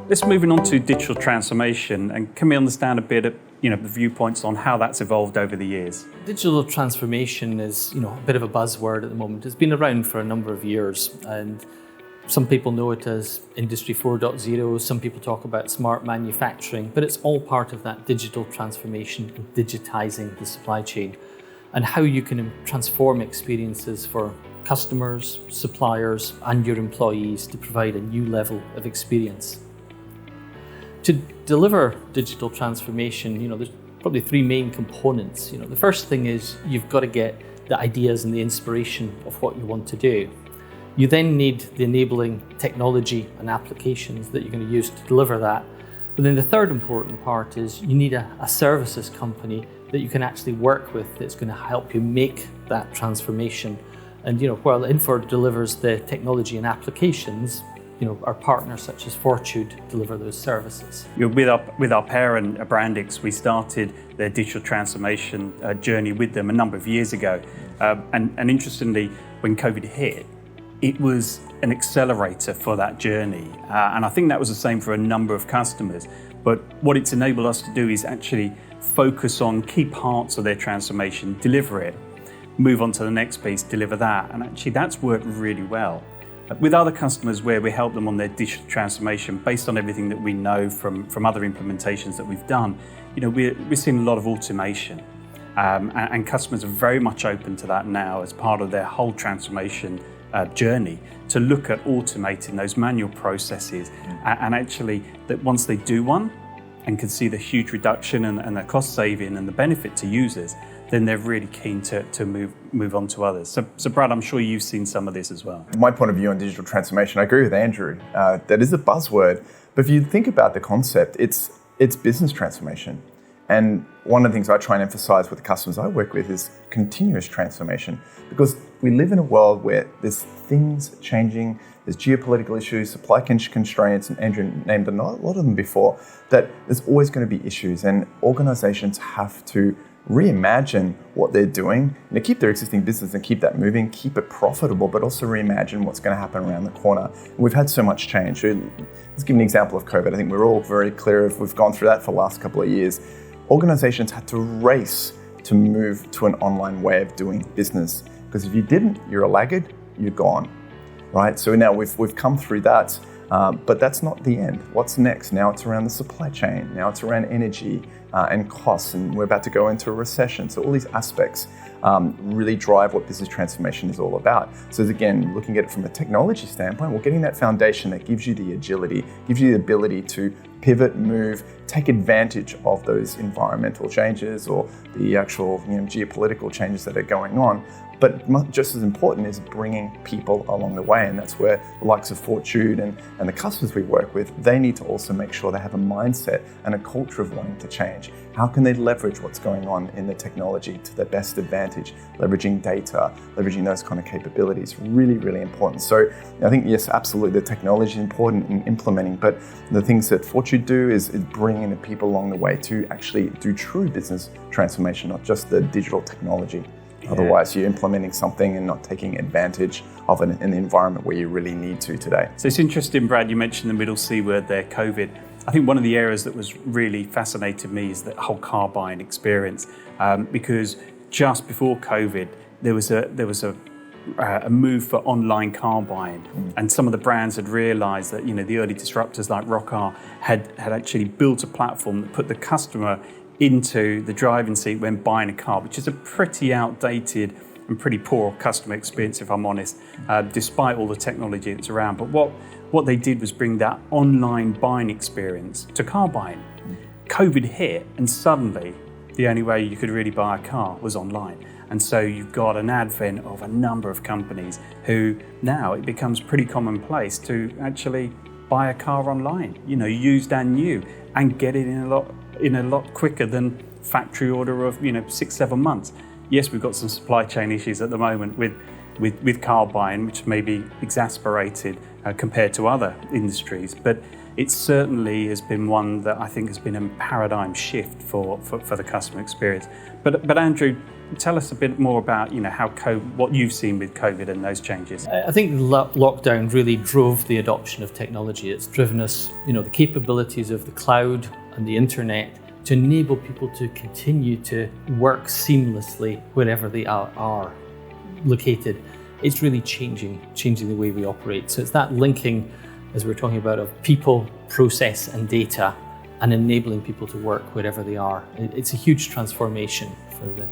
Let's moving on to digital transformation, and can we understand a bit of the viewpoints on how that's evolved over the years? Digital transformation is a bit of a buzzword at the moment. It's been around for a number of years, and some people know it as Industry 4.0, some people talk about smart manufacturing, but it's all part of that digital transformation and digitizing the supply chain and how you can transform experiences for customers, suppliers, and your employees to provide a new level of experience. To deliver digital transformation, there's probably three main components. The first thing is you've got to get the ideas and the inspiration of what you want to do. You then need the enabling technology and applications that you're going to use to deliver that. But then the third important part is you need a services company that you can actually work with that's going to help you make that transformation. And while Infor delivers the technology and applications, our partners such as Fortude deliver those services. With our parent Brandix, we started their digital transformation journey with them a number of years ago. And interestingly, when COVID hit, it was an accelerator for that journey. And I think that was the same for a number of customers. But what it's enabled us to do is actually focus on key parts of their transformation, deliver it, move on to the next piece, deliver that. And actually that's worked really well. With other customers where we help them on their digital transformation, based on everything that we know from other implementations that we've done, we're seeing a lot of automation. And customers are very much open to that now as part of their whole transformation journey, to look at automating those manual processes. And actually, that once they do one and can see the huge reduction and the cost saving and the benefit to users, then they're really keen to move on to others. So Brad, I'm sure you've seen some of this as well. My point of view on digital transformation, I agree with Andrew. That is a buzzword, but if you think about the concept, it's business transformation. And one of the things I try and emphasize with the customers I work with is continuous transformation, because we live in a world where there's things changing, there's geopolitical issues, supply constraints, and Andrew named a lot of them before, that there's always going to be issues, and organizations have to reimagine what they're doing, keep their existing business and keep that moving, keep it profitable, but also reimagine what's going to happen around the corner. And we've had so much change. Let's give an example of COVID. I think we're all very clear if we've gone through that for the last couple of years. Organizations had to race to move to an online way of doing business, because if you didn't, you're a laggard, you're gone, right? So now we've come through that, but that's not the end. What's next? Now it's around the supply chain. Now it's around energy and costs, and we're about to go into a recession. So all these aspects really drive what business transformation is all about. So again, looking at it from a technology standpoint, we're getting that foundation that gives you the agility, gives you the ability to pivot, move, take advantage of those environmental changes or the actual geopolitical changes that are going on. But just as important is bringing people along the way. And that's where the likes of Fortude and the customers we work with, they need to also make sure they have a mindset and a culture of wanting to change. How can they leverage what's going on in the technology to their best advantage? Leveraging data, leveraging those kind of capabilities, really, really important. So I think, yes, absolutely, the technology is important in implementing, but the things that Fortude do is bringing the people along the way to actually do true business transformation, not just the digital technology. Yeah. Otherwise, you're implementing something and not taking advantage of it in the environment where you really need to today. So it's interesting, Brad, you mentioned the middle C word there, COVID. I think one of the areas that was really fascinated me is the whole car buying experience, because just before COVID, there was a move for online car buying, and some of the brands had realised that the early disruptors like Rockar had actually built a platform that put the customer into the driving seat when buying a car, which is a pretty outdated and pretty poor customer experience, if I'm honest, despite all the technology that's around. But what they did was bring that online buying experience to car buying. COVID hit, and suddenly the only way you could really buy a car was online. And so you've got an advent of a number of companies who now it becomes pretty commonplace to actually buy a car online, used and new, and get it in a lot quicker than factory order of 6-7 months. Yes, we've got some supply chain issues at the moment with with car buying, which may be exasperated compared to other industries. But it certainly has been one that I think has been a paradigm shift for the customer experience. But Andrew, tell us a bit more about what you've seen with COVID and those changes. I think lockdown really drove the adoption of technology. It's driven us, the capabilities of the cloud and the internet to enable people to continue to work seamlessly wherever they are located. It's really changing the way we operate. So it's that linking, as we're talking about, of people, process and data, and enabling people to work wherever they are. It's a huge transformation for the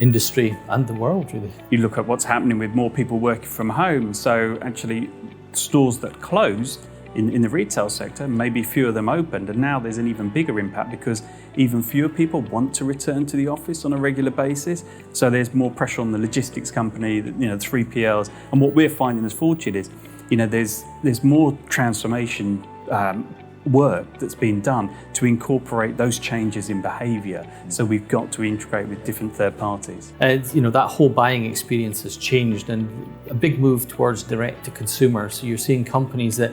industry and the world, really. You look at what's happening with more people working from home. So actually stores that closed in the retail sector, maybe fewer of them opened, and now there's an even bigger impact because even fewer people want to return to the office on a regular basis. So there's more pressure on the logistics company, 3PLs. And what we're finding as Fortude is, there's more transformation work that's been done to incorporate those changes in behaviour. So we've got to integrate with different third parties. That whole buying experience has changed, and a big move towards direct to consumer. So you're seeing companies that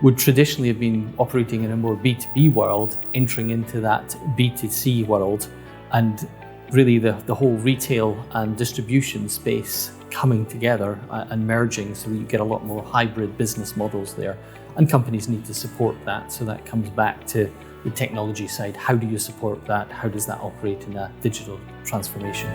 would traditionally have been operating in a more B2B world, entering into that B2C world, and really the whole retail and distribution space coming together and merging, so that you get a lot more hybrid business models there. And companies need to support that. So that comes back to the technology side. How do you support that? How does that operate in a digital transformation?